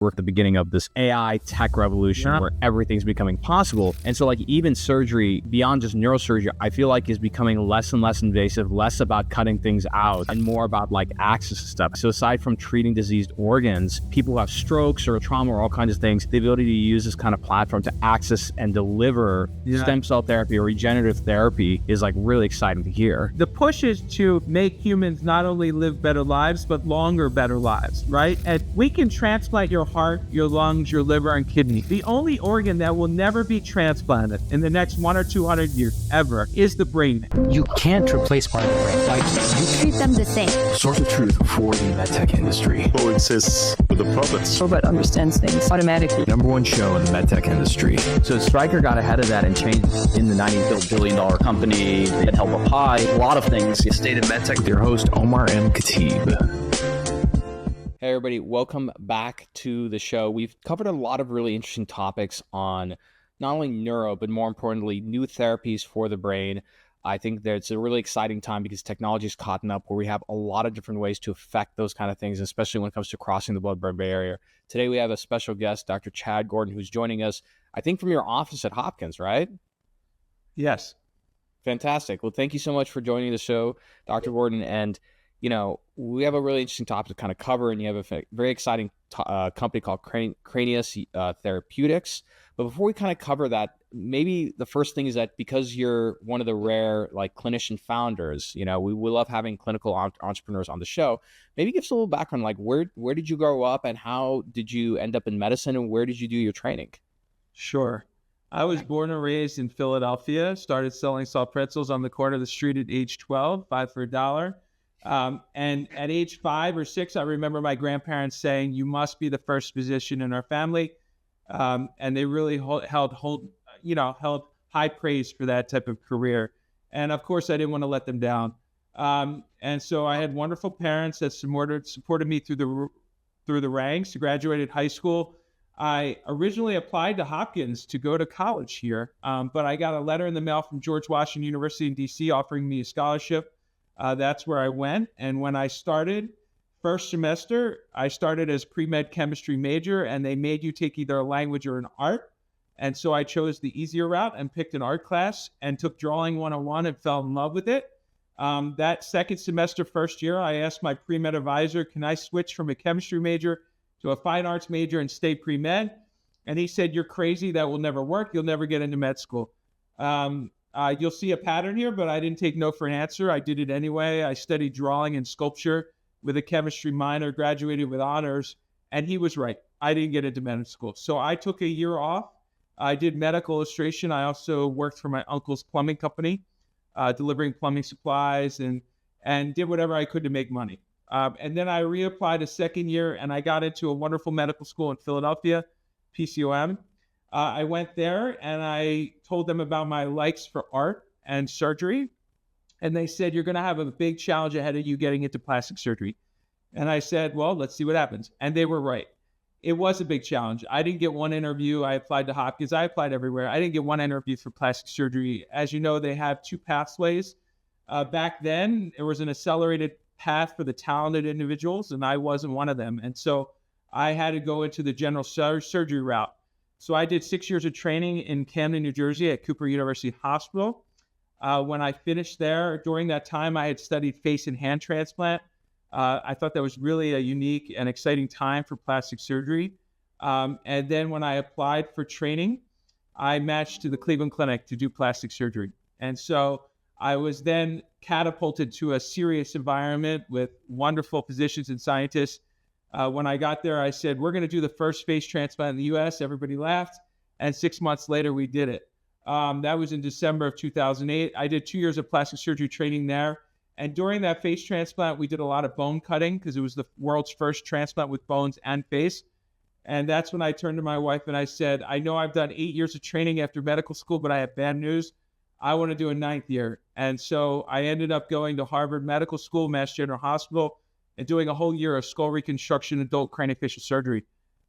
We're at the beginning of this AI tech revolution where everything's becoming possible. And so like even surgery beyond just neurosurgery, I feel like is becoming less and less invasive, less about cutting things out and more about like access to stuff. So aside from treating diseased organs, people who have strokes or trauma or all kinds of things, the ability to use this kind of platform to access and deliver stem cell therapy or regenerative therapy is like really exciting to hear. The push is to make humans not only live better lives, but longer, better lives, right? And we can transplant your heart, your lungs, your liver, and kidney. The only organ that will never be transplanted in the next 100 or 200 years ever is the brain. You can't replace part of the brain. Like, you treat them the same. Source of truth for the medtech industry. Coexists with the puppets. Robot understands things automatically. Number one show in the medtech industry. So Stryker got ahead of that and changed in the $90 billion company that held up high. A lot of things. The State of MedTech with your host, Omar M. Khateeb. Hey everybody, welcome back to the show. We've covered a lot of really interesting topics on not only neuro, but more importantly, new therapies for the brain. I think that it's a really exciting time because technology is caught up where we have a lot of different ways to affect those kind of things, especially when it comes to crossing the blood-brain barrier. Today we have a special guest, Dr. Chad Gordon, who's joining us, I think from your office at Hopkins, right? Yes. Fantastic. Well, thank you so much for joining the show, Dr. Gordon. And you know, we have a really interesting topic to kind of cover, and you have a very exciting company called CraniUS Therapeutics. But before we kind of cover that, maybe the first thing is that because you're one of the rare like clinician founders, you know, we love having clinical entrepreneurs on the show. Maybe give us a little background, like where did you grow up and how did you end up in medicine and where did you do your training? Sure. I was born and raised in Philadelphia, started selling soft pretzels on the corner of the street at age 12, 5 for $1. And at age 5 or 6, I remember my grandparents saying, "You must be the first physician in our family." And they really held high praise for that type of career. And of course, I didn't want to let them down. And so I had wonderful parents that supported me through the ranks. Graduated high school. I originally applied to Hopkins to go to college here, but I got a letter in the mail from George Washington University in DC offering me a scholarship. That's where I went. And when I started first semester, I started as pre-med chemistry major, and they made you take either a language or an art. And so I chose the easier route and picked an art class and took drawing 101 and fell in love with it. That second semester, first year, I asked my pre-med advisor, can I switch from a chemistry major to a fine arts major and stay pre-med? And he said, "You're crazy. That will never work. You'll never get into med school." You'll see a pattern here, but I didn't take no for an answer. I did it anyway. I studied drawing and sculpture with a chemistry minor, graduated with honors, and he was right. I didn't get into medical school. So I took a year off. I did medical illustration. I also worked for my uncle's plumbing company, delivering plumbing supplies and did whatever I could to make money. And then I reapplied a second year, and I got into a wonderful medical school in Philadelphia, PCOM. I went there and I told them about my likes for art and surgery. And they said, "You're going to have a big challenge ahead of you getting into plastic surgery." And I said, "Well, let's see what happens." And they were right. It was a big challenge. I didn't get one interview. I applied to Hopkins. I applied everywhere. I didn't get one interview for plastic surgery. As you know, they have two pathways. Back then, there was an accelerated path for the talented individuals, and I wasn't one of them. And so I had to go into the general surgery route. So I did 6 years of training in Camden, New Jersey at Cooper University Hospital. When I finished there, during that time, I had studied face and hand transplant. I thought that was really a unique and exciting time for plastic surgery. And then when I applied for training, I matched to the Cleveland Clinic to do plastic surgery. And so I was then catapulted to a serious environment with wonderful physicians and scientists. When I got there, I said, "We're going to do the first face transplant in the U.S. Everybody laughed. And 6 months later, we did it. That was in December of 2008. I did 2 years of plastic surgery training there. And during that face transplant, we did a lot of bone cutting because it was the world's first transplant with bones and face. And that's when I turned to my wife and I said, "I know I've done 8 years of training after medical school, but I have bad news. I want to do a 9th year." And so I ended up going to Harvard Medical School, Mass General Hospital, and doing a whole year of skull reconstruction, adult craniofacial surgery.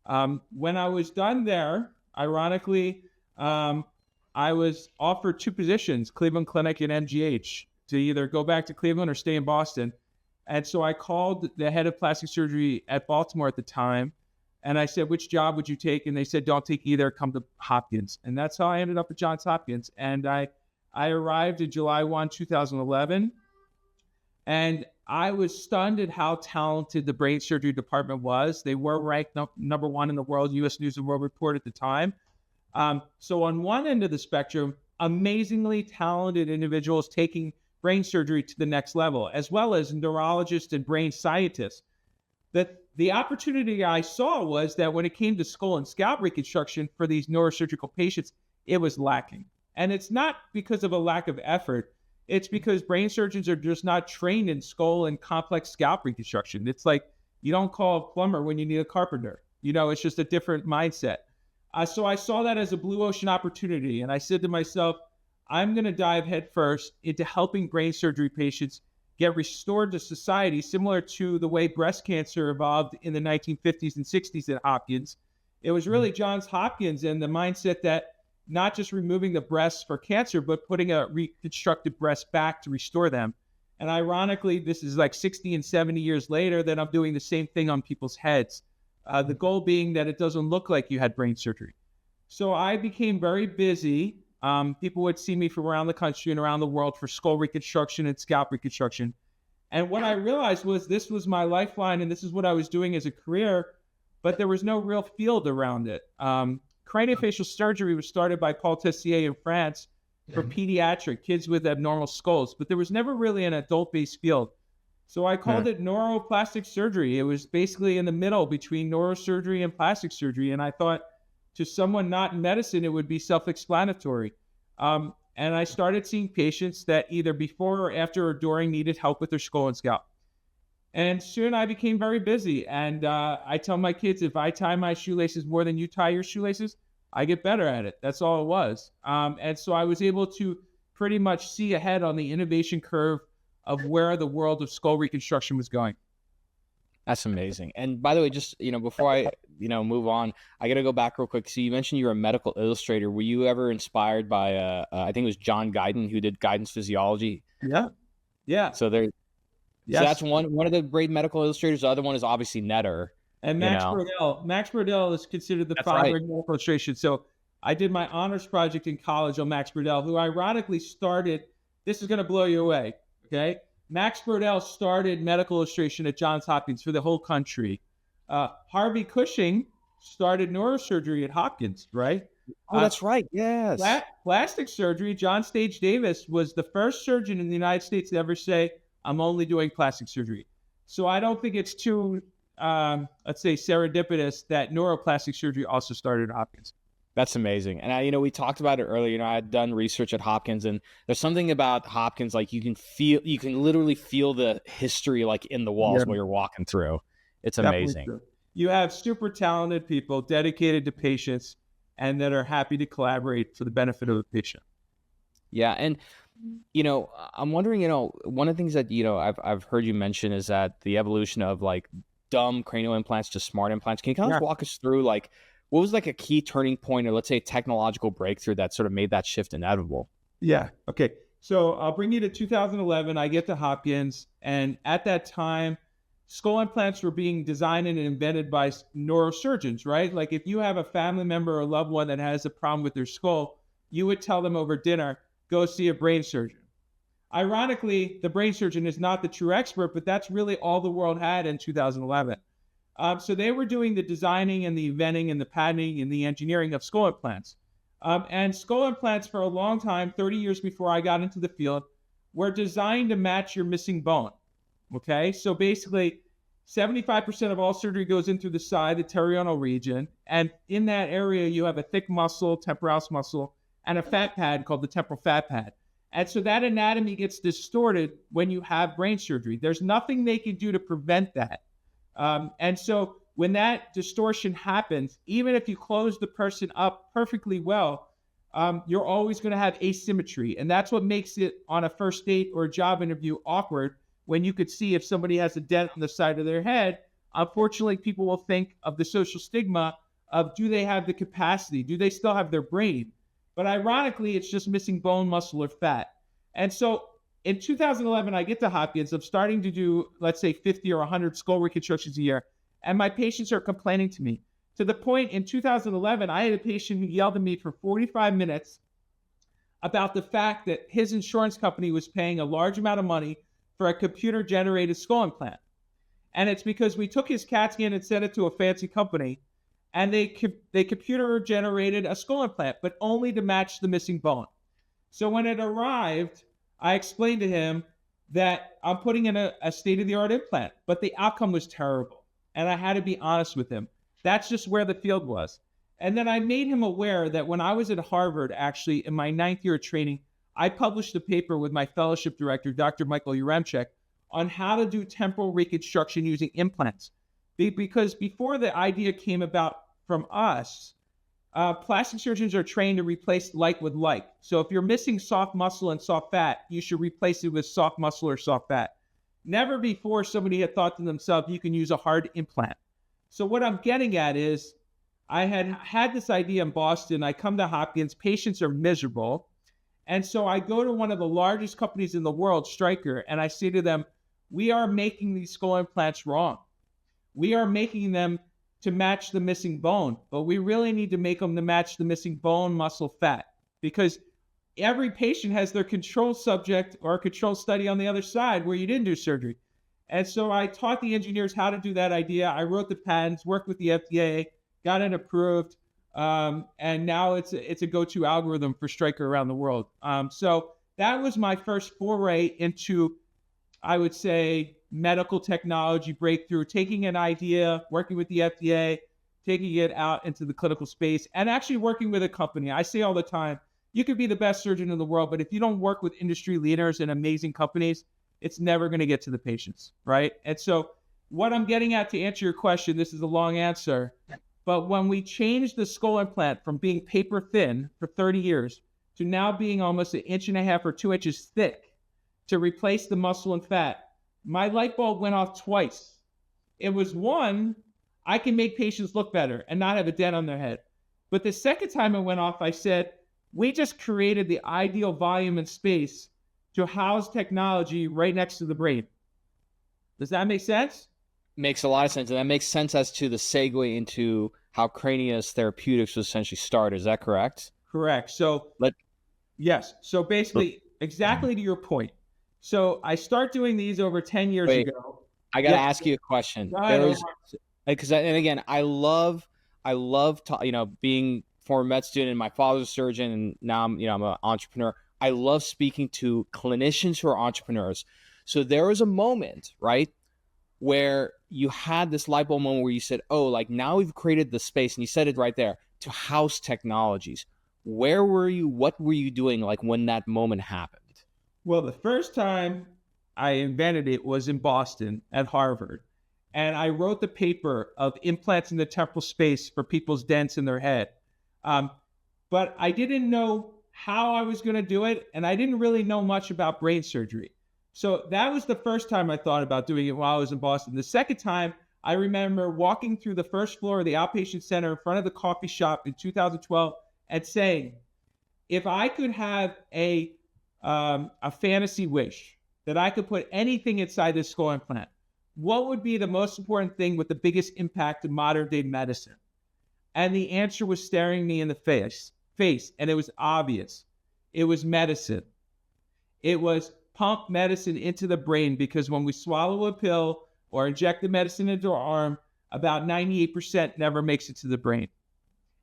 When I was done there, ironically, I was offered 2 positions, Cleveland Clinic and MGH, to either go back to Cleveland or stay in Boston. And so I called the head of plastic surgery at Baltimore at the time, And I said, which job would you take? And they said, don't take either, come to Hopkins. And that's how I ended up at Johns Hopkins. And I arrived in July 1, 2011. And I was stunned at how talented the brain surgery department was. They were ranked number one in the world, U.S. News and World Report at the time. So on one end of the spectrum, amazingly talented individuals taking brain surgery to the next level, as well as neurologists and brain scientists. The opportunity I saw was that when it came to skull and scalp reconstruction for these neurosurgical patients, it was lacking. And it's not because of a lack of effort. It's because brain surgeons are just not trained in skull and complex scalp reconstruction. It's like you don't call a plumber when you need a carpenter. It's just a different mindset. So I saw that as a blue ocean opportunity. And I said to myself, I'm going to dive headfirst into helping brain surgery patients get restored to society, similar to the way breast cancer evolved in the 1950s and 60s at Hopkins. It was really Johns Hopkins and the mindset that not just removing the breasts for cancer, but putting a reconstructed breast back to restore them. And ironically, this is like 60 and 70 years later that I'm doing the same thing on people's heads. The goal being that it doesn't look like you had brain surgery. So I became very busy. People would see me from around the country and around the world for skull reconstruction and scalp reconstruction. And what I realized was this was my lifeline and this is what I was doing as a career, but there was no real field around it. Craniofacial surgery was started by Paul Tessier in France for pediatric kids with abnormal skulls, but there was never really an adult-based field. So I called it Neuroplastic Surgery. It was basically in the middle between neurosurgery and plastic surgery. And I thought to someone not in medicine, it would be self-explanatory. And I started seeing patients that either before or after or during needed help with their skull and scalp. And soon I became very busy. And I tell my kids, if I tie my shoelaces more than you tie your shoelaces, I get better at it. That's all it was. And so I was able to pretty much see ahead on the innovation curve of where the world of skull reconstruction was going. That's amazing. And by the way, just, before I, move on, I got to go back real quick. So you mentioned you're a medical illustrator. Were you ever inspired by, I think it was John Guyton, who did Guyton's Physiology? Yeah. Yeah. So there, yes. So that's one of the great medical illustrators. The other one is obviously Netter. And Max Brodell. Max Brodell is considered the father of medical illustration. So I did my honors project in college on Max Brodell, who ironically started, this is going to blow you away. Okay. Max Brodell started medical illustration at Johns Hopkins for the whole country. Harvey Cushing started neurosurgery at Hopkins, right? Oh, that's right. Yes. Plastic surgery. John Stage Davis was the first surgeon in the United States to ever say, I'm only doing plastic surgery. So I don't think it's too, let's say, serendipitous that neuroplastic surgery also started at Hopkins. That's amazing. And we talked about it earlier. I had done research at Hopkins, and there's something about Hopkins, like you can literally feel the history like in the walls while you're walking through. It's amazing. Definitely. You have super talented people dedicated to patients and that are happy to collaborate for the benefit of the patient. Yeah. And, I'm wondering, one of the things that, I've heard you mention is that the evolution of like dumb cranial implants to smart implants. Can you kind of walk us through like, what was like a key turning point or let's say a technological breakthrough that sort of made that shift inevitable? Yeah. Okay. So I'll bring you to 2011. I get to Hopkins, and at that time, skull implants were being designed and invented by neurosurgeons, right? Like if you have a family member or loved one that has a problem with their skull, you would tell them over dinner, go see a brain surgeon. Ironically, the brain surgeon is not the true expert, but that's really all the world had in 2011. So they were doing the designing and the inventing and the patenting and the engineering of skull implants. And skull implants for a long time, 30 years before I got into the field, were designed to match your missing bone. Okay, so basically 75% of all surgery goes in through the side, the terional region. And in that area, you have a thick muscle, temporalis muscle, and a fat pad called the temporal fat pad. And so that anatomy gets distorted when you have brain surgery. There's nothing they can do to prevent that. And so when that distortion happens, even if you close the person up perfectly well, you're always going to have asymmetry. And that's what makes it on a first date or a job interview awkward when you could see if somebody has a dent on the side of their head. Unfortunately, people will think of the social stigma of, do they have the capacity? Do they still have their brain? But ironically, it's just missing bone, muscle, or fat. And so in 2011, I get to Hopkins. I'm starting to do, let's say, 50 or 100 skull reconstructions a year. And my patients are complaining to me. to the point in 2011, I had a patient who yelled at me for 45 minutes about the fact that his insurance company was paying a large amount of money for a computer-generated skull implant. And it's because we took his CAT scan and sent it to a fancy company, and they computer-generated a skull implant, but only to match the missing bone. So when it arrived, I explained to him that I'm putting in a state-of-the-art implant, but the outcome was terrible. And I had to be honest with him. That's just where the field was. And then I made him aware that when I was at Harvard, actually, in my 9th year of training, I published a paper with my fellowship director, Dr. Michael Uremchek, on how to do temporal reconstruction using implants. Because before the idea came about from us, plastic surgeons are trained to replace like with like. So if you're missing soft muscle and soft fat, you should replace it with soft muscle or soft fat. Never before somebody had thought to themselves, you can use a hard implant. So what I'm getting at is, I had this idea in Boston. I come to Hopkins, patients are miserable. And so I go to one of the largest companies in the world, Stryker, and I say to them, we are making these skull implants wrong. We are making them to match the missing bone, but we really need to make them to match the missing bone, muscle, fat, because every patient has their control subject or control study on the other side where you didn't do surgery. And so I taught the engineers how to do that idea. I wrote the patents, worked with the FDA, got it approved, and now it's a go-to algorithm for Stryker around the world. So that was my first foray into, I would say, medical technology breakthrough, taking an idea, working with the FDA, taking it out into the clinical space, and actually working with a company. I say all the time, you could be the best surgeon in the world, but if you don't work with industry leaders and amazing companies, it's never going to get to the patients, right? And so what I'm getting at, to answer your question, this is a long answer, but when we changed the skull implant from being paper thin for 30 years to now being almost 1.5 inches or 2 inches thick to replace the muscle and fat, my light bulb went off twice. It was one, I can make patients look better and not have a dent on their head. But the second time it went off, I said, we just created the ideal volume and space to house technology right next to the brain. Does that make sense? Makes a lot of sense. And that makes sense as to the segue into how CraniUS Therapeutics was essentially started. Is that correct? Correct. So, yes. So basically, exactly to your point. So I start doing these over 10 years ago. I got to ask you a question. Because, and again, I love, being former med student, and my father's a surgeon, and now I'm an entrepreneur. I love speaking to clinicians who are entrepreneurs. So there was a moment, right, where you had this light bulb moment where you said, oh, like now we've created the space, and you said it right there, to house technologies. Where were you? What were you doing like when that moment happened? Well, the first time I invented it was in Boston at Harvard. And I wrote the paper of implants in the temporal space for people's dents in their head. But I didn't know how I was going to do it, and I didn't really know much about brain surgery. So that was the first time I thought about doing it while I was in Boston. The second time, I remember walking through the first floor of the outpatient center in front of the coffee shop in 2012 and saying, if I could have a fantasy wish that I could put anything inside this skull implant, what would be the most important thing with the biggest impact in modern day medicine? And the answer was staring me in the face, and it was obvious. It was medicine. It was pump medicine into the brain, because when we swallow a pill or inject the medicine into our arm, about 98% never makes it to the brain.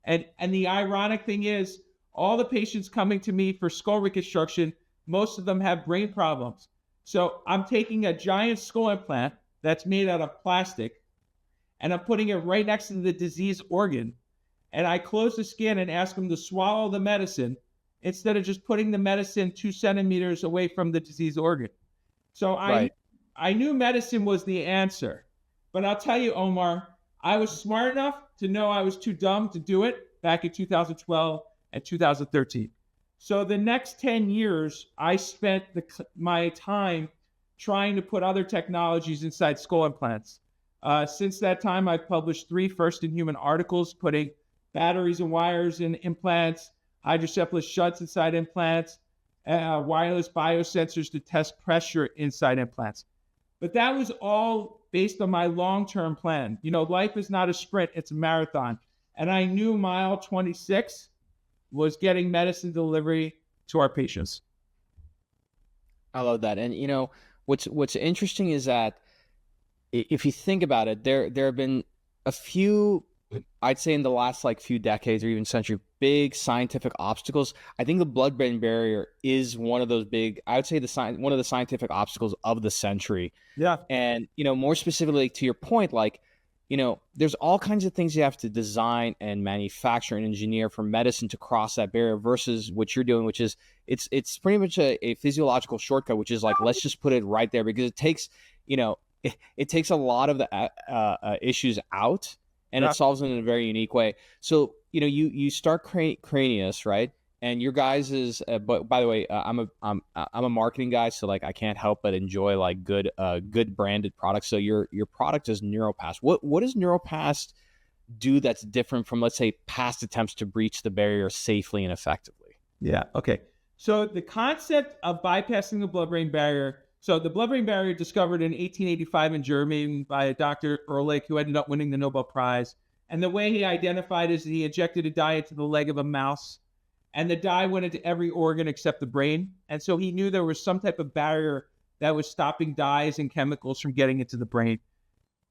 And the ironic thing is, all the patients coming to me for skull reconstruction, most of them have brain problems. So I'm taking a giant skull implant that's made out of plastic, and I'm putting it right next to the diseased organ. And I close the skin and ask them to swallow the medicine instead of just putting the medicine 2 centimeters away from the diseased organ. So I knew medicine was the answer. But I'll tell you, Omar, I was smart enough to know I was too dumb to do it back in 2012 and 2013. So the next 10 years, I spent my time trying to put other technologies inside skull implants. Since that time, I've published 3 first-in-human articles putting batteries and wires in implants, hydrocephalus shunts inside implants, wireless biosensors to test pressure inside implants. But that was all based on my long-term plan. Life is not a sprint, it's a marathon. And I knew mile 26 was getting medicine delivery to our patients. I love that. And what's interesting is that if you think about it, there have been a few, I'd say in the last like few decades or even century, big scientific obstacles. I think the blood-brain barrier is one of those big, I would say one of the scientific obstacles of the century. Yeah. And, more specifically to your point, like, there's all kinds of things you have to design and manufacture and engineer for medicine to cross that barrier versus what you're doing, which is it's pretty much a physiological shortcut, which is like, let's just put it right there because it takes, it takes a lot of the issues out and it solves them in a very unique way. So, you start CraniUS, right? And your guys is, but by the way, I'm a marketing guy, so like I can't help but enjoy like good branded products. So your product is NeuroPass. What does NeuroPass do that's different from, let's say, past attempts to breach the barrier safely and effectively? Yeah. Okay. So the concept of bypassing the blood-brain barrier. So the blood-brain barrier discovered in 1885 in Germany by a Dr. Ehrlich, who ended up winning the Nobel Prize. And the way he identified is he injected a dye into the leg of a mouse. And the dye went into every organ except the brain. And so he knew there was some type of barrier that was stopping dyes and chemicals from getting into the brain.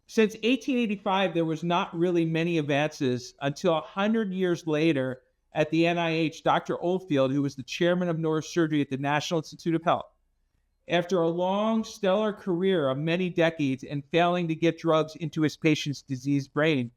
Since 1885, there was not really many advances until 100 years later at the NIH, Dr. Oldfield, who was the chairman of neurosurgery at the National Institute of Health, after a long, stellar career of many decades and failing to get drugs into his patient's diseased brain,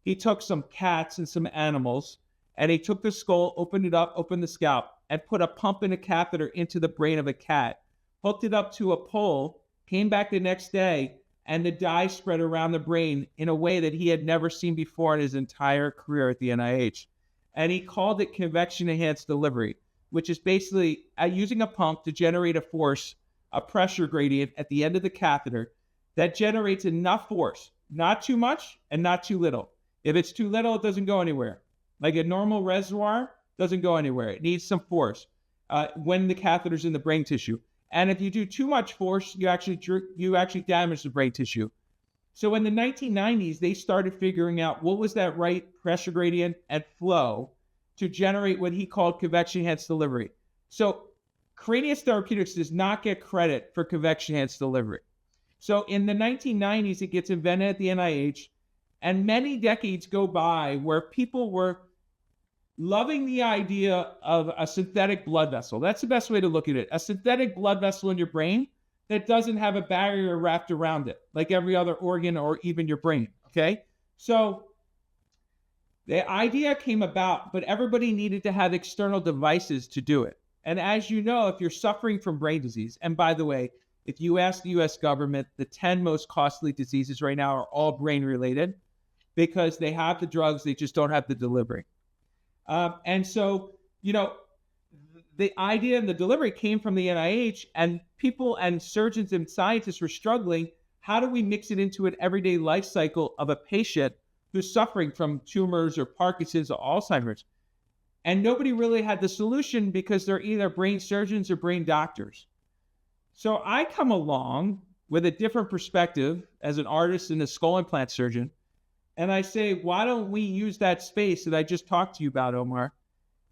he took some cats and some animals, and he took the skull, opened it up, opened the scalp, and put a pump and a catheter into the brain of a cat, hooked it up to a pole, came back the next day, and the dye spread around the brain in a way that he had never seen before in his entire career at the NIH. And he called it convection-enhanced delivery, which is basically using a pump to generate a force, a pressure gradient at the end of the catheter that generates enough force, not too much and not too little. If it's too little, it doesn't go anywhere. Like a normal reservoir doesn't go anywhere. It needs some force when the catheter's in the brain tissue. And if you do too much force, you actually damage the brain tissue. So in the 1990s, they started figuring out what was that right pressure gradient and flow to generate what he called convection-enhanced delivery. So CraniUS Therapeutics does not get credit for convection-enhanced delivery. So in the 1990s, it gets invented at the NIH, and many decades go by where people were loving the idea of a synthetic blood vessel. That's the best way to look at it. A synthetic blood vessel in your brain that doesn't have a barrier wrapped around it, like every other organ or even your brain, okay? So the idea came about, but everybody needed to have external devices to do it. And as you know, if you're suffering from brain disease, and by the way, if you ask the US government, the 10 most costly diseases right now are all brain related because they have the drugs, they just don't have the delivery. And so, the idea and the delivery came from the NIH, and people and surgeons and scientists were struggling. How do we mix it into an everyday life cycle of a patient who's suffering from tumors or Parkinson's or Alzheimer's? And nobody really had the solution because they're either brain surgeons or brain doctors. So I come along with a different perspective as an artist and a skull implant surgeon. And I say, why don't we use that space that I just talked to you about, Omar,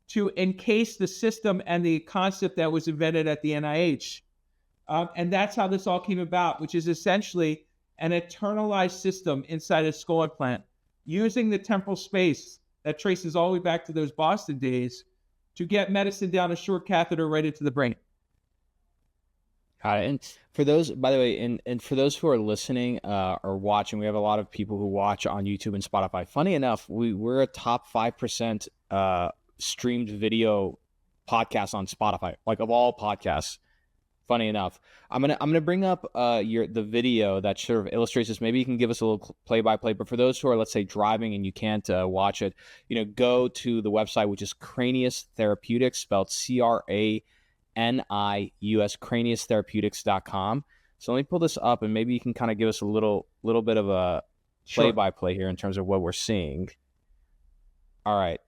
to encase the system and the concept that was invented at the NIH. And that's how this all came about, which is essentially an internalized system inside a skull implant, using the temporal space that traces all the way back to those Boston days to get medicine down a short catheter right into the brain. Got it. And for those, by the way, and for those who are listening or watching, we have a lot of people who watch on YouTube and Spotify. Funny enough, we're a top 5% streamed video podcast on Spotify, like of all podcasts. Funny enough, I'm gonna bring up the video that sort of illustrates this. Maybe you can give us a little play-by-play. But for those who are, let's say, driving and you can't watch it, go to the website, which is CraniUS Therapeutics, spelled CraniUS, CraniUStherapeutics.com. So let me pull this up, and maybe you can kind of give us a little bit of a play-by-play here in terms of what we're seeing. All right.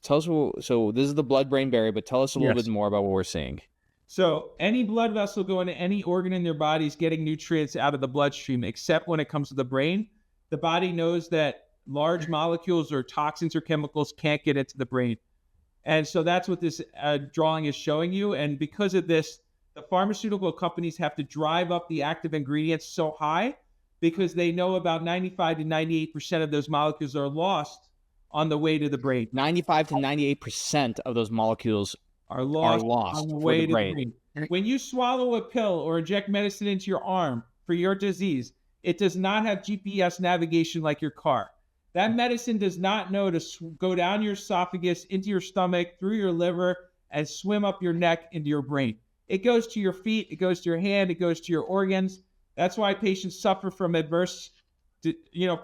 Tell us. So this is the blood-brain barrier, but tell us a little bit more about what we're seeing. So any blood vessel going to any organ in their body is getting nutrients out of the bloodstream, except when it comes to the brain. The body knows that large molecules or toxins or chemicals can't get into the brain. And so that's what this drawing is showing you. And because of this, the pharmaceutical companies have to drive up the active ingredients so high because they know about 95 to 98% of those molecules are lost on the way to the brain. 95 to 98% of those molecules are lost on the way to the brain. When you swallow a pill or inject medicine into your arm for your disease, it does not have GPS navigation like your car. That medicine does not know to go down your esophagus, into your stomach, through your liver, and swim up your neck into your brain. It goes to your feet, it goes to your hand, it goes to your organs. That's why patients suffer from adverse,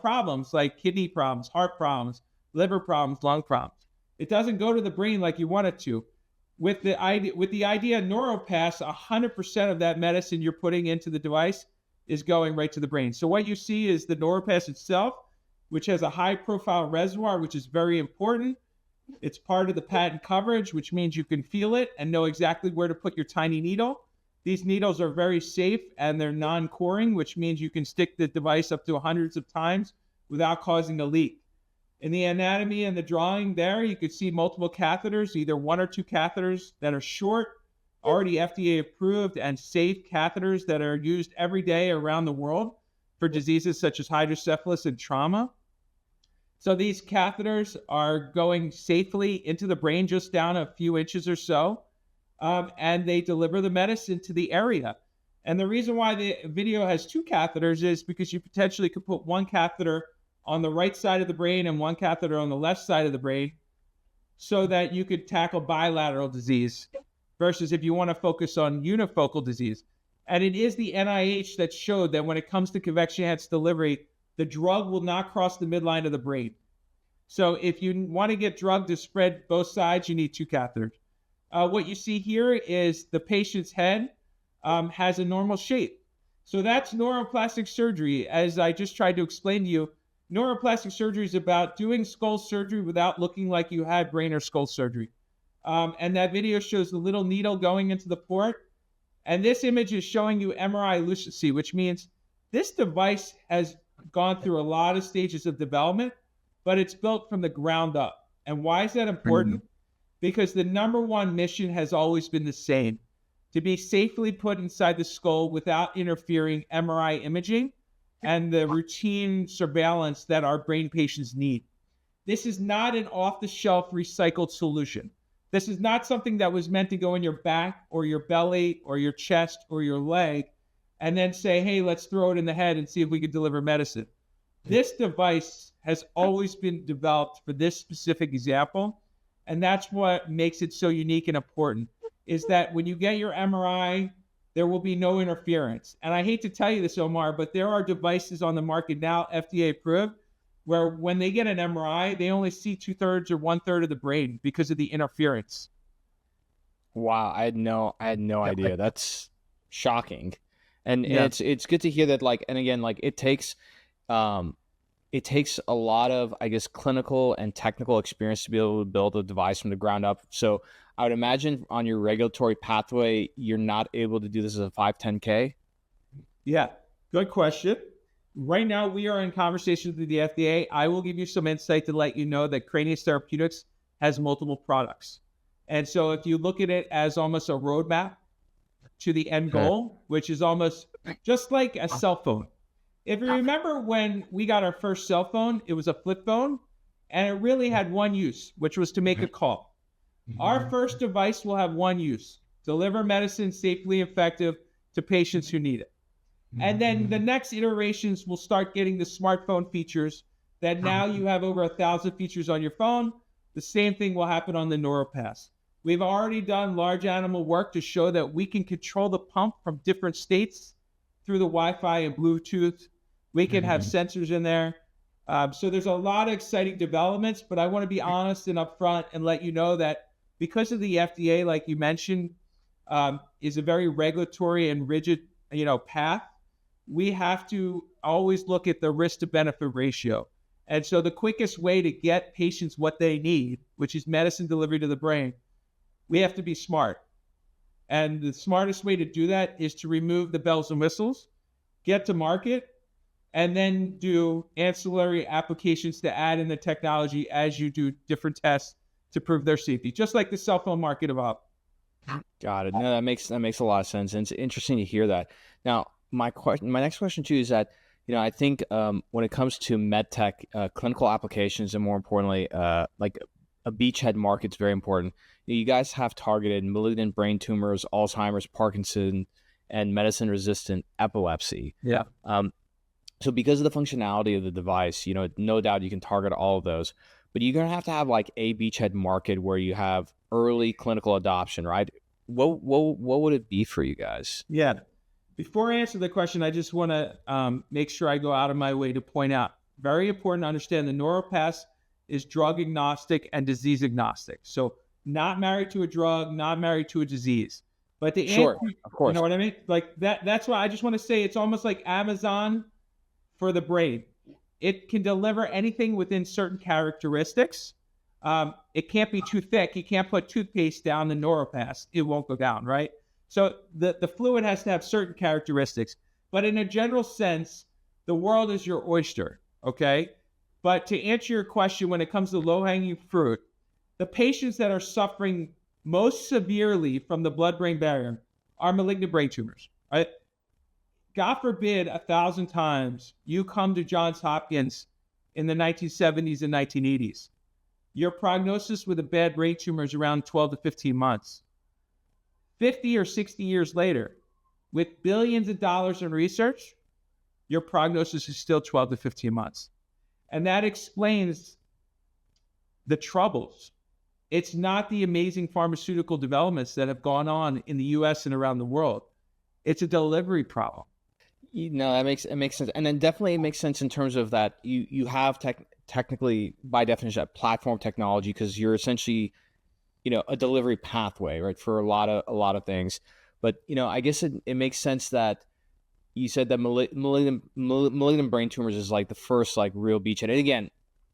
problems like kidney problems, heart problems, liver problems, lung problems. It doesn't go to the brain like you want it to. With the idea of NeuroPass, 100% of that medicine you're putting into the device is going right to the brain. So what you see is the NeuroPass itself, which has a high-profile reservoir, which is very important. It's part of the patent coverage, which means you can feel it and know exactly where to put your tiny needle. These needles are very safe and they're non-coring, which means you can stick the device up to hundreds of times without causing a leak. In the anatomy and the drawing there, you could see multiple catheters, either one or two catheters that are short, already FDA approved, and safe catheters that are used every day around the world for diseases such as hydrocephalus and trauma. So these catheters are going safely into the brain, just down a few inches or so, and they deliver the medicine to the area. And the reason why the video has two catheters is because you potentially could put one catheter on the right side of the brain and one catheter on the left side of the brain so that you could tackle bilateral disease versus if you want to focus on unifocal disease. And it is the NIH that showed that when it comes to convection-enhanced delivery, the drug will not cross the midline of the brain. So if you want to get drug to spread both sides, you need two catheters. What you see here is the patient's head has a normal shape. So that's neuroplastic surgery. As I just tried to explain to you, neuroplastic surgery is about doing skull surgery without looking like you had brain or skull surgery. And that video shows the little needle going into the port. And this image is showing you MRI lucidity, which means this device has gone through a lot of stages of development, but it's built from the ground up. And why is that important? Because the number one mission has always been the same: to be safely put inside the skull without interfering MRI imaging and the routine surveillance that our brain patients need. This is not an off-the-shelf recycled solution. This is not something that was meant to go in your back or your belly or your chest or your leg and then say, hey, let's throw it in the head and see if we can deliver medicine. This device has always been developed for this specific example, and that's what makes it so unique and important, is that when you get your MRI, there will be no interference. And I hate to tell you this, Omar, but there are devices on the market now, FDA approved, where when they get an MRI, they only see 2/3 or 1/3 of the brain because of the interference. Wow, I had no idea. That's shocking. And it's good to hear that, like, and again, like it takes a lot of, I guess, clinical and technical experience to be able to build a device from the ground up. So I would imagine on your regulatory pathway, you're not able to do this as a 510K. Yeah, good question. Right now, we are in conversations with the FDA. I will give you some insight to let you know that CraniUS Therapeutics has multiple products. And so if you look at it as almost a roadmap to the end goal, which is almost just like a cell phone. If you remember when we got our first cell phone, it was a flip phone, and it really had one use, which was to make a call. Our first device will have one use: deliver medicine safely and effective to patients who need it. And then the next iterations will start getting the smartphone features that now you have over 1,000 features on your phone. The same thing will happen on the NeuroPass. We've already done large animal work to show that we can control the pump from different states through the Wi-Fi and Bluetooth. We can have sensors in there. So there's a lot of exciting developments, but I want to be honest and upfront and let you know that because of the FDA, like you mentioned, is a very regulatory and rigid, path, we have to always look at the risk to benefit ratio. And so the quickest way to get patients what they need, which is medicine delivery to the brain, we have to be smart. And the smartest way to do that is to remove the bells and whistles, get to market, and then do ancillary applications to add in the technology as you do different tests to prove their safety, just like the cell phone market evolved. Got it. No, that makes a lot of sense, and it's interesting to hear that. Now, my next question too is that, I think when it comes to medtech, clinical applications, and more importantly, like a beachhead market is very important. You guys have targeted malignant brain tumors, Alzheimer's, Parkinson, and medicine-resistant epilepsy. Yeah. So because of the functionality of the device, no doubt you can target all of those, but you're going to have like a beachhead market where you have early clinical adoption, right? What would it be for you guys? Yeah. Before I answer the question, I just want to make sure I go out of my way to point out, very important to understand the NeuroPass is drug agnostic and disease agnostic. So not married to a drug, not married to a disease. But the Sure, answer, of course. you know what I mean? Like that's why I just want to say it's almost like Amazon for the brain. It can deliver anything within certain characteristics. It can't be too thick. You can't put toothpaste down the NeuroPass. It won't go down, right? So the fluid has to have certain characteristics. But in a general sense, the world is your oyster, okay? But to answer your question, when it comes to low-hanging fruit, the patients that are suffering most severely from the blood-brain barrier are malignant brain tumors, right? God forbid 1,000 times you come to Johns Hopkins in the 1970s and 1980s. Your prognosis with a bad brain tumor is around 12 to 15 months. 50 or 60 years later, with billions of dollars in research, your prognosis is still 12 to 15 months. And that explains the troubles. It's not the amazing pharmaceutical developments that have gone on in the US and around the world. It's a delivery problem. No, it makes sense. And then definitely it makes sense in terms of that you have technically, by definition, a platform technology, because you're essentially, a delivery pathway, right, for a lot of things. But, I guess it makes sense that you said that malignant brain tumors is like the first like real beachhead. And again,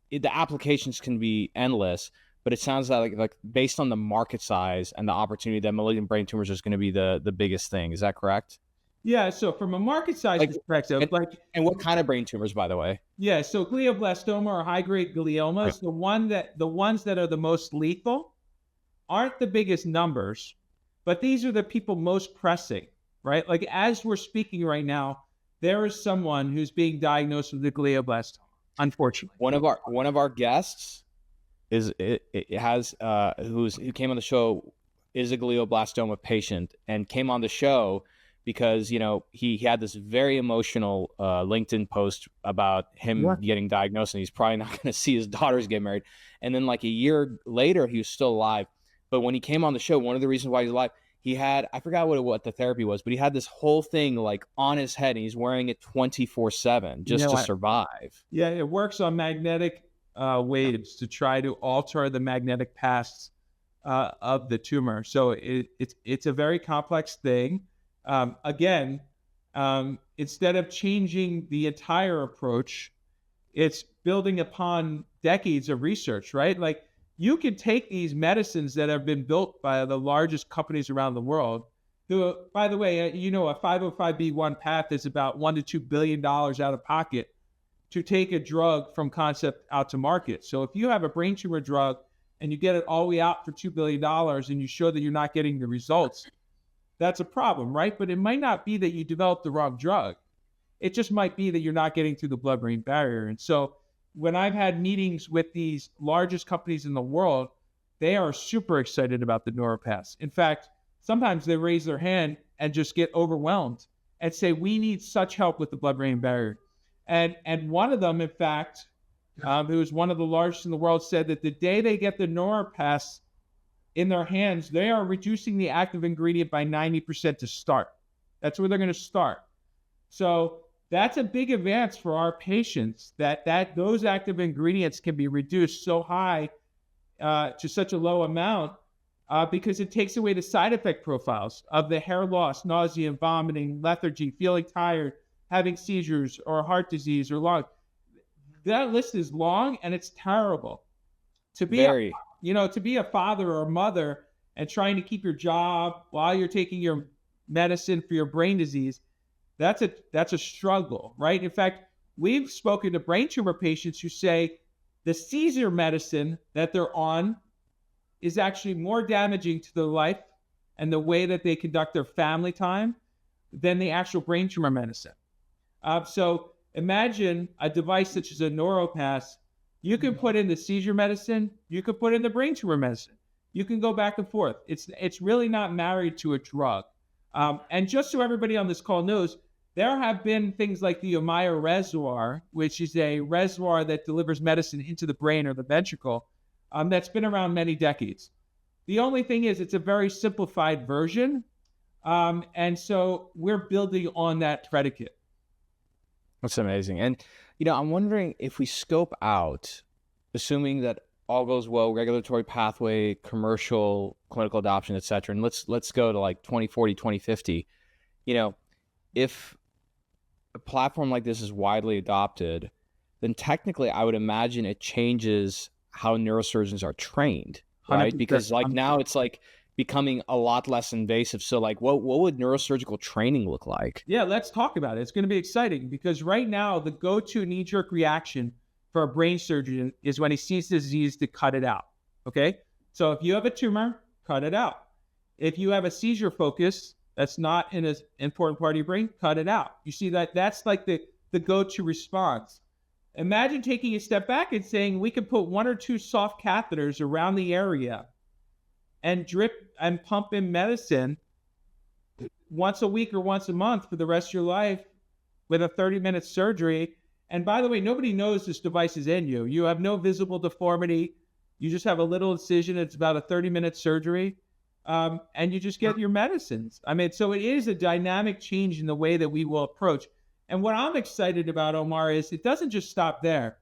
the applications can be endless, but it sounds like based on the market size and the opportunity, that malignant brain tumors is going to be the biggest thing. Is that correct? Yeah, so from a market size perspective, and what kind of brain tumors, by the way? Yeah, so glioblastoma or high-grade gliomas, right. The ones that are the most lethal aren't the biggest numbers, but these are the people most pressing, right? Like as we're speaking right now, there is someone who's being diagnosed with a glioblastoma, unfortunately. One of our guests who came on the show is a glioblastoma patient and came on the show because, he had this very emotional LinkedIn post about him getting diagnosed, and he's probably not going to see his daughters get married. And then like a year later, he was still alive. But when he came on the show, one of the reasons why he's alive, he had, I forgot what the therapy was, but he had this whole thing like on his head, and he's wearing it 24/7 just to survive. Yeah, it works on magnetic waves to try to alter the magnetic paths of the tumor. So it's a very complex thing. Instead of changing the entire approach, it's building upon decades of research, right? Like you can take these medicines that have been built by the largest companies around the world, who, by the way, a 505b1 path is about $1 to $2 billion out of pocket to take a drug from concept out to market. So if you have a brain tumor drug and you get it all the way out for $2 billion and you show that you're not getting the results, that's a problem, right? But it might not be that you developed the wrong drug. It just might be that you're not getting through the blood-brain barrier. And so when I've had meetings with these largest companies in the world, they are super excited about the NeuroPass. In fact, sometimes they raise their hand and just get overwhelmed and say, we need such help with the blood-brain barrier. And one of them, in fact, who is one of the largest in the world, said that the day they get the NeuroPass in their hands, they are reducing the active ingredient by 90% to start. That's where they're going to start. So that's a big advance for our patients, that those active ingredients can be reduced so high to such a low amount because it takes away the side effect profiles of the hair loss, nausea, vomiting, lethargy, feeling tired, having seizures or heart disease or lung. That list is long and it's terrible. To be a father or a mother and trying to keep your job while you're taking your medicine for your brain disease, that's a struggle, right? In fact, we've spoken to brain tumor patients who say the seizure medicine that they're on is actually more damaging to their life and the way that they conduct their family time than the actual brain tumor medicine. So imagine a device such as a NeuroPass. You can put in the seizure medicine, you can put in the brain tumor medicine. You can go back and forth. It's really not married to a drug. And just so everybody on this call knows, there have been things like the Ommaya reservoir, which is a reservoir that delivers medicine into the brain or the ventricle, that's been around many decades. The only thing is it's a very simplified version. And so we're building on that predicate. That's amazing. And, I'm wondering if we scope out, assuming that all goes well, regulatory pathway, commercial, clinical adoption, et cetera, and let's go to like 2040, 2050, if a platform like this is widely adopted, then technically I would imagine it changes how neurosurgeons are trained, right? 100%. Because like now it's like becoming a lot less invasive. So like what would neurosurgical training look like? Yeah, let's talk about it. It's going to be exciting because right now the go-to knee-jerk reaction for a brain surgeon is when he sees disease to cut it out. Okay? So if you have a tumor, cut it out. If you have a seizure focus that's not in an important part of your brain, cut it out. You see that's like the go-to response. Imagine taking a step back and saying we can put 1 or 2 soft catheters around the area and drip and pump in medicine once a week or once a month for the rest of your life with a 30-minute surgery. And by the way, nobody knows this device is in you. You have no visible deformity. You just have a little incision. It's about a 30-minute surgery. And you just get your medicines. So it is a dynamic change in the way that we will approach. And what I'm excited about, Omar, is it doesn't just stop there.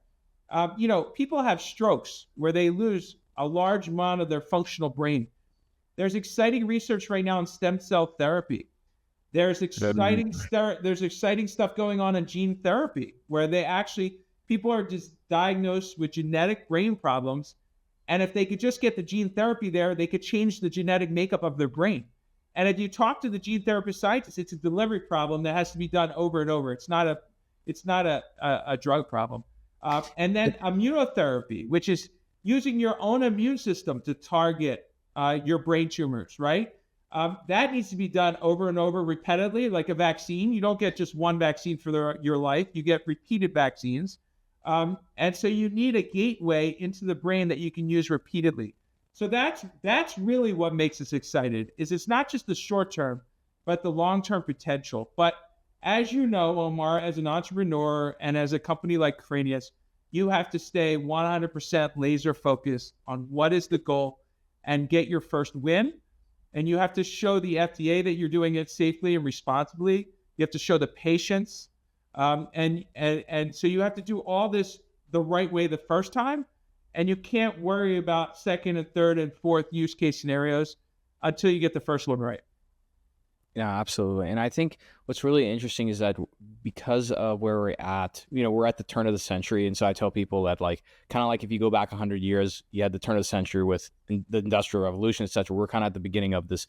People have strokes where they lose a large amount of their functional brain. There's exciting research right now in stem cell therapy. There's exciting stuff going on in gene therapy where people are just diagnosed with genetic brain problems. And if they could just get the gene therapy there, they could change the genetic makeup of their brain. And if you talk to the gene therapy scientists, it's a delivery problem that has to be done over and over. It's not a drug problem. And then immunotherapy, which is using your own immune system to target your brain tumors, right? That needs to be done over and over repetitively, like a vaccine. You don't get just one vaccine for your life. You get repeated vaccines. And so you need a gateway into the brain that you can use repeatedly. So that's really what makes us excited, is it's not just the short term, but the long-term potential. But as you know, Omar, as an entrepreneur and as a company like CraniUS, you have to stay 100% laser focused on what is the goal and get your first win. And you have to show the FDA that you're doing it safely and responsibly. You have to show the patients. And so you have to do all this the right way the first time. And you can't worry about second and third and fourth use case scenarios until you get the first one right. Yeah, absolutely. And I think what's really interesting is that because of where we're at, we're at the turn of the century. And so I tell people that kind of like if you go back 100 years, you had the turn of the century with the Industrial Revolution, et cetera. We're kind of at the beginning of this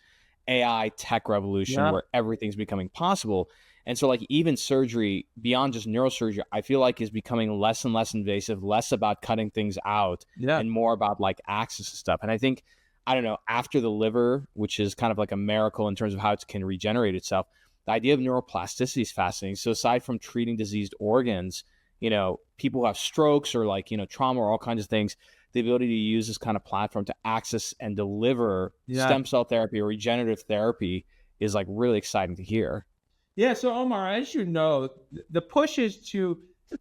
AI tech revolution where everything's becoming possible. And so even surgery beyond just neurosurgery, I feel like is becoming less and less invasive, less about cutting things out and more about access to stuff. And I think, I don't know, after the liver, which is kind of like a miracle in terms of how it can regenerate itself, the idea of neuroplasticity is fascinating. So aside from treating diseased organs, people who have strokes or trauma or all kinds of things, the ability to use this kind of platform to access and deliver stem cell therapy or regenerative therapy is really exciting to hear. Yeah, so Omar, as you know, the push is to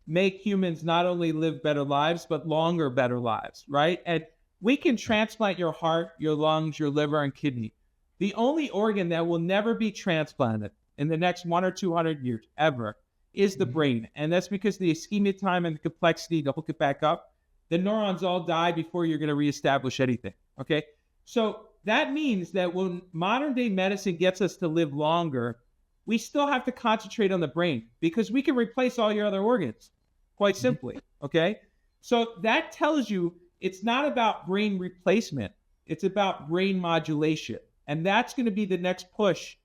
make humans not only live better lives, but longer, better lives, right? And we can transplant your heart, your lungs, your liver, and kidney. The only organ that will never be transplanted in the next 100 or 200 years ever is the brain. And that's because the ischemia time and the complexity to hook it back up, the neurons all die before you're going to reestablish anything, okay? So that means that when modern day medicine gets us to live longer, we still have to concentrate on the brain because we can replace all your other organs, quite simply, okay? So that tells you it's not about brain replacement. It's about brain modulation. And that's going to be the next push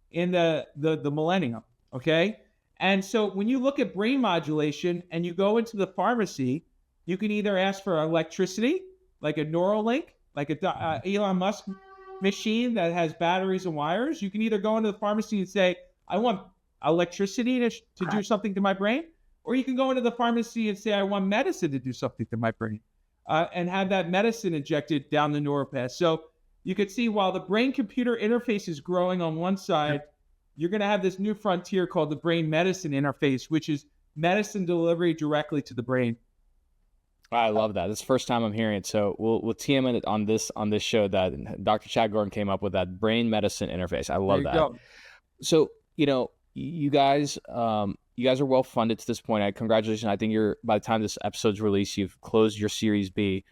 in the millennium, okay? And so when you look at brain modulation and you go into the pharmacy, you can either ask for electricity, like a Neuralink, like a Elon Musk machine that has batteries and wires. You can either go into the pharmacy and say, I want electricity to do something to my brain, or you can go into the pharmacy and say, I want medicine to do something to my brain, and have that medicine injected down the NeuroPass. So you could see while the brain-computer interface is growing on one side, you're going to have this new frontier called the brain medicine interface, which is medicine delivery directly to the brain. I love that. This is the first time I'm hearing it. So we'll TM it on this show that Dr. Chad Gordon came up with, that brain medicine interface. I love that. Go. So, you guys are well funded to this point. Congratulations. I think by the time this episode's released, you've closed your Series B.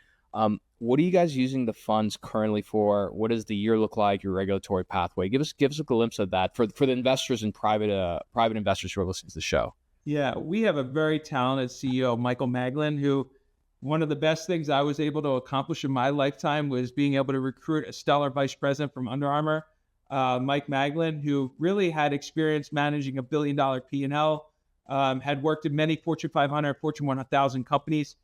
What are you guys using the funds currently for? What does the year look like? Your regulatory pathway? Give us a glimpse of that for the investors and private investors who are listening to the show. Yeah, we have a very talented CEO, Michael Maglin, who one of the best things I was able to accomplish in my lifetime was being able to recruit a stellar vice president from Under Armour, Mike Maglin, who really had experience managing $1 billion P&L, had worked in many Fortune 500, Fortune 1000 companies.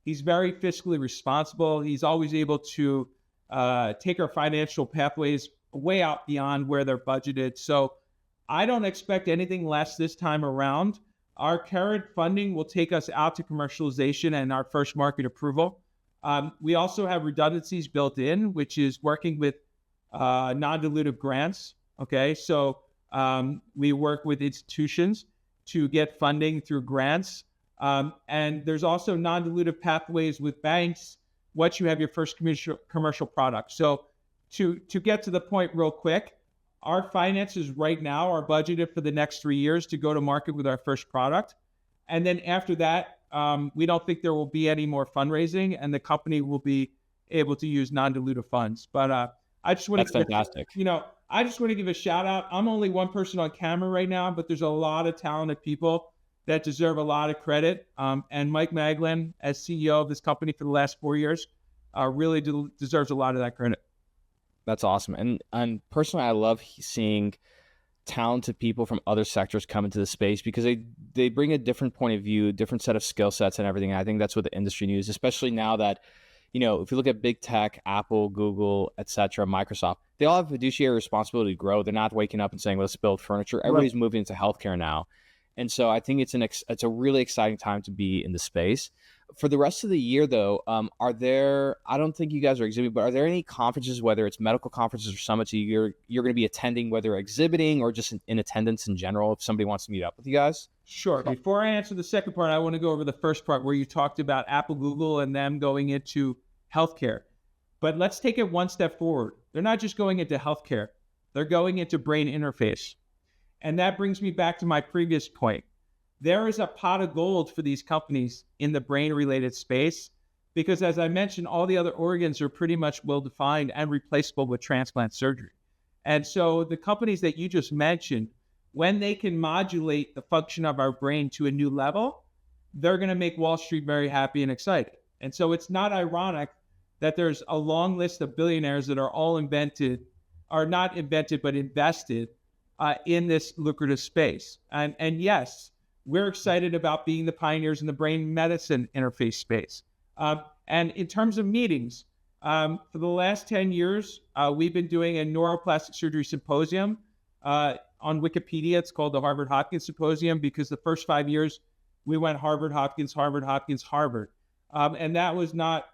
He's very fiscally responsible. He's always able to take our financial pathways way out beyond where they're budgeted. So I don't expect anything less this time around. Our current funding will take us out to commercialization and our first market approval. We also have redundancies built in, which is working with non-dilutive grants. Okay, so we work with institutions to get funding through grants. And there's also non-dilutive pathways with banks once you have your first commercial product. So to get to the point real quick, our finances right now are budgeted for the next 3 years to go to market with our first product. And then after that, we don't think there will be any more fundraising, and the company will be able to use non-dilutive funds. But I just want That's fantastic. I just want to give a shout out. I'm only one person on camera right now, but there's a lot of talented people that deserve a lot of credit. And Mike Maglin, as CEO of this company for the last 4 years, really deserves a lot of that credit. That's awesome. And personally, I love seeing talented people from other sectors come into the space because they bring a different point of view, different set of skill sets and everything. And I think that's what the industry needs, especially now that, if you look at big tech, Apple, Google, etc., Microsoft, they all have fiduciary responsibility to grow. They're not waking up and saying, let's build furniture. Everybody's moving into healthcare now. And so I think it's a really exciting time to be in the space. For the rest of the year, though, I don't think you guys are exhibiting, but are there any conferences, whether it's medical conferences or summits, you're going to be attending, whether exhibiting or just in attendance in general, if somebody wants to meet up with you guys? Sure. Before I answer the second part, I want to go over the first part where you talked about Apple, Google, and them going into healthcare. But let's take it one step forward. They're not just going into healthcare. They're going into brain interface. And that brings me back to my previous point. There is a pot of gold for these companies in the brain-related space because, as I mentioned, all the other organs are pretty much well-defined and replaceable with transplant surgery. And so the companies that you just mentioned, when they can modulate the function of our brain to a new level, they're going to make Wall Street very happy and excited. And so it's not ironic that there's a long list of billionaires that are all invested in this lucrative space. And yes, we're excited about being the pioneers in the brain medicine interface space. And in terms of meetings, for the last 10 years, we've been doing a Neuroplastic Surgery Symposium. On Wikipedia, it's called the Harvard Hopkins Symposium because the first 5 years we went Harvard, Hopkins, Harvard, Hopkins, Harvard. And that was not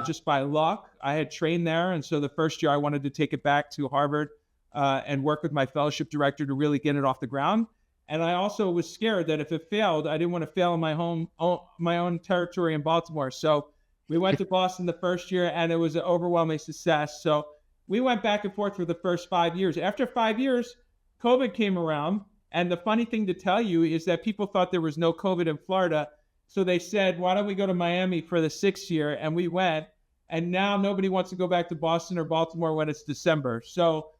just by luck. I had trained there. And so the first year I wanted to take it back to Harvard and work with my fellowship director to really get it off the ground. And I also was scared that if it failed, I didn't want to fail in my own territory in Baltimore. So we went to Boston the first year, and it was an overwhelming success. So we went back and forth for the first 5 years. After 5 years, COVID came around. And the funny thing to tell you is that people thought there was no COVID in Florida. So they said, why don't we go to Miami for the 6th year? And we went. And now nobody wants to go back to Boston or Baltimore when it's December. So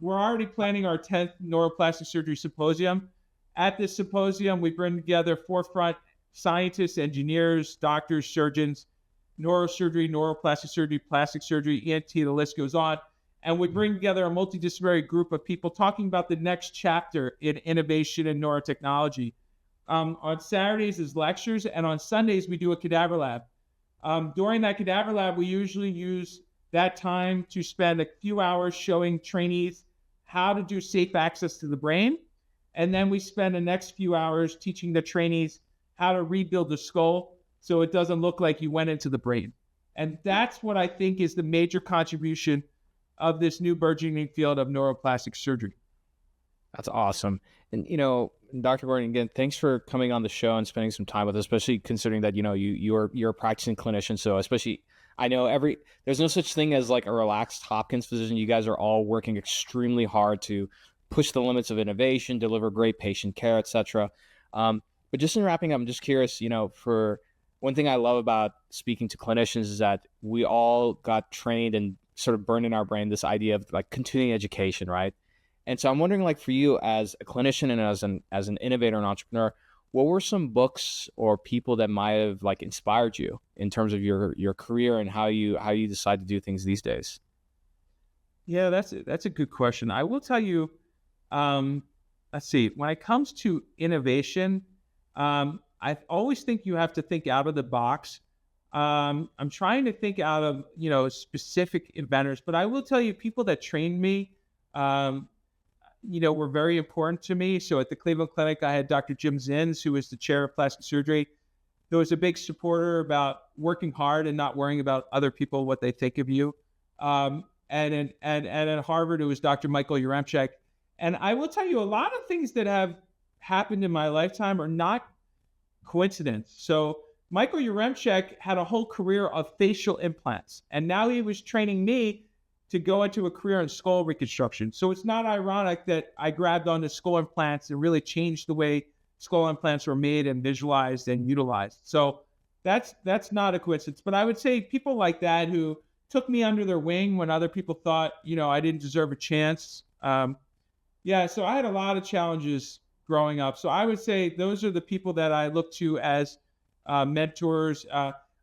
we're already planning our 10th Neuroplastic Surgery Symposium. At this symposium, we bring together forefront scientists, engineers, doctors, surgeons, neurosurgery, neuroplastic surgery, plastic surgery, ENT, the list goes on. and we bring together a multidisciplinary group of people talking about the next chapter in innovation and neurotechnology. On Saturdays is lectures, and on Sundays we do a cadaver lab. During that cadaver lab, we usually use that time to spend a few hours showing trainees how to do safe access to the brain. And then we spend the next few hours teaching the trainees how to rebuild the skull so it doesn't look like you went into the brain. And that's what I think is the major contribution of this new burgeoning field of neuroplastic surgery. That's awesome. And, Dr. Gordon, again, thanks for coming on the show and spending some time with us, especially considering that, you're a practicing clinician. So especially, I know there's no such thing as like a relaxed Hopkins physician. You guys are all working extremely hard to push the limits of innovation, deliver great patient care, et cetera. But just in wrapping up, I'm just curious, for one thing I love about speaking to clinicians is that we all got trained and sort of burned in our brain this idea of like continuing education, right? And so I'm wondering, like, for you as a clinician and as an innovator and entrepreneur, what were some books or people that might have like inspired you in terms of your career and how you decide to do things these days? Yeah, that's a good question. I will tell you, let's see, when it comes to innovation, I always think you have to think out of the box. I'm trying to think out of, specific inventors, but I will tell you people that trained me, were very important to me. So at the Cleveland Clinic, I had Dr. Jim Zins, who was the chair of plastic surgery. He was a big supporter about working hard and not worrying about other people, what they think of you. And at Harvard, it was Dr. Michael Yaremchuk. And I will tell you, a lot of things that have happened in my lifetime are not coincidence. So Michael Yaremchuk had a whole career of facial implants, and now he was training me to go into a career in skull reconstruction. So it's not ironic that I grabbed onto skull implants and really changed the way skull implants were made and visualized and utilized. So that's not a coincidence. But I would say people like that who took me under their wing when other people thought, I didn't deserve a chance. So I had a lot of challenges growing up. So I would say those are the people that I look to as mentors.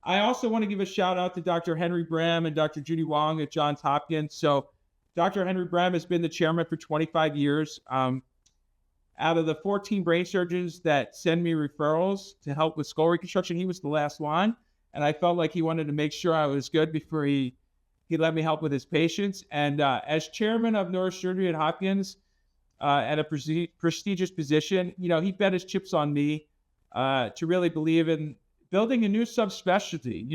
I also want to give a shout out to Dr. Henry Bram and Dr. Judy Wong at Johns Hopkins. So Dr. Henry Bram has been the chairman for 25 years. Out of the 14 brain surgeons that send me referrals to help with skull reconstruction, he was the last one. And I felt like he wanted to make sure I was good before he let me help with his patients. And as chairman of neurosurgery at Hopkins, at a prestigious position, he bet his chips on me to really believe in building a new subspecialty.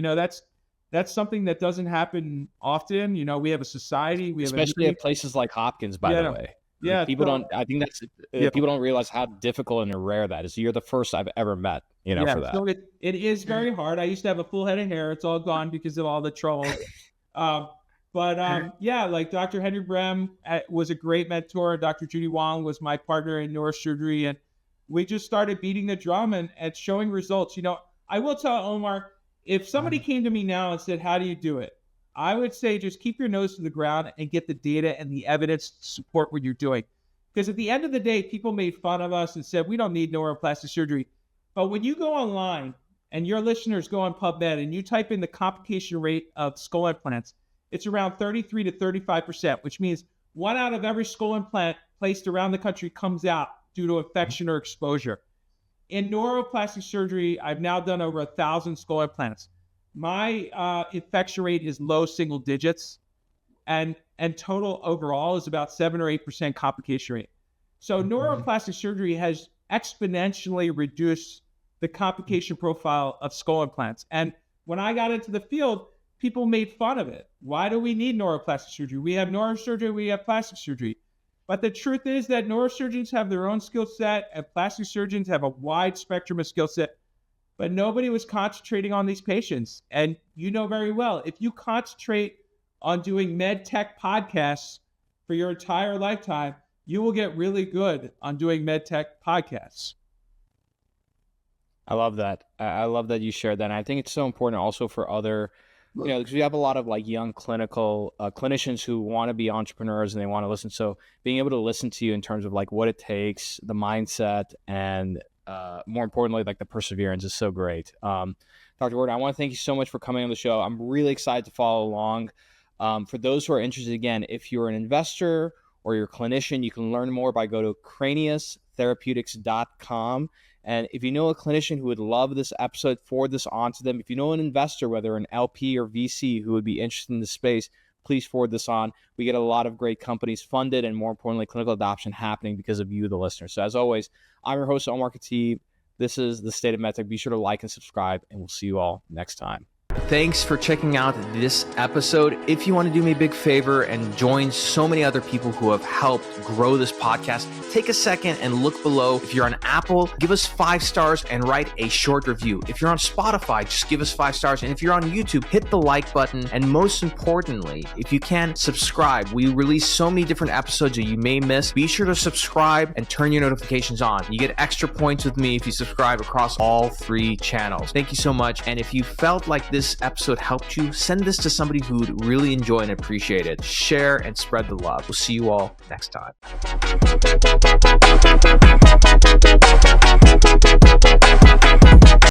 That's something that doesn't happen often. We have a society, Especially at places like Hopkins, by the way. Yeah, people don't. I think that's people don't realize how difficult and rare that is. You're the first I've ever met, for that. So it is very hard. I used to have a full head of hair. It's all gone because of all the trouble. Like Dr. Henry Bram was a great mentor. Dr. Judy Wong was my partner in neurosurgery, and we just started beating the drum and showing results. I will tell Omar, if somebody came to me now and said, "How do you do it?" I would say just keep your nose to the ground and get the data and the evidence to support what you're doing. Because at the end of the day, people made fun of us and said, we don't need neuroplastic surgery. But when you go online and your listeners go on PubMed and you type in the complication rate of skull implants, it's around 33 to 35%, which means 1 out of every skull implant placed around the country comes out due to infection or exposure. In neuroplastic surgery, I've now done over 1,000 skull implants. My infection rate is low single digits, and total overall is about 7 or 8% complication rate. So neuroplastic surgery has exponentially reduced the complication profile of skull implants. And when I got into the field, people made fun of it. Why do we need neuroplastic surgery? We have neurosurgery, we have plastic surgery. But the truth is that neurosurgeons have their own skill set and plastic surgeons have a wide spectrum of skill set. But nobody was concentrating on these patients. And you know very well, if you concentrate on doing med tech podcasts for your entire lifetime, you will get really good on doing med tech podcasts. I love that. I love that you shared that. And I think it's so important also for other, because we have a lot of like young clinical clinicians who want to be entrepreneurs and they want to listen. So being able to listen to you in terms of like what it takes, the mindset, and more importantly, like the perseverance is so great. Dr. Gordon, I want to thank you so much for coming on the show. I'm really excited to follow along. For those who are interested, again, if you're an investor or you're a clinician, you can learn more by go to CraniUStherapeutics.com. And if you know a clinician who would love this episode, forward this on to them. If you know an investor, whether an LP or VC, who would be interested in the space, please forward this on. We get a lot of great companies funded and, more importantly, clinical adoption happening because of you, the listener. So as always, I'm your host, Omar Khateeb. This is the State of MedTech. Be sure to like and subscribe, and we'll see you all next time. Thanks for checking out this episode. If you want to do me a big favor and join so many other people who have helped grow this podcast, take a second and look below. If you're on Apple, give us 5 stars and write a short review. If you're on Spotify, just give us 5 stars. And if you're on YouTube, hit the like button. And most importantly, if you can, subscribe. We release so many different episodes that you may miss. Be sure to subscribe and turn your notifications on. You get extra points with me if you subscribe across all 3 channels. Thank you so much. And if you felt like this episode helped you, send this to somebody who would really enjoy and appreciate it. Share and spread the love. We'll see you all next time.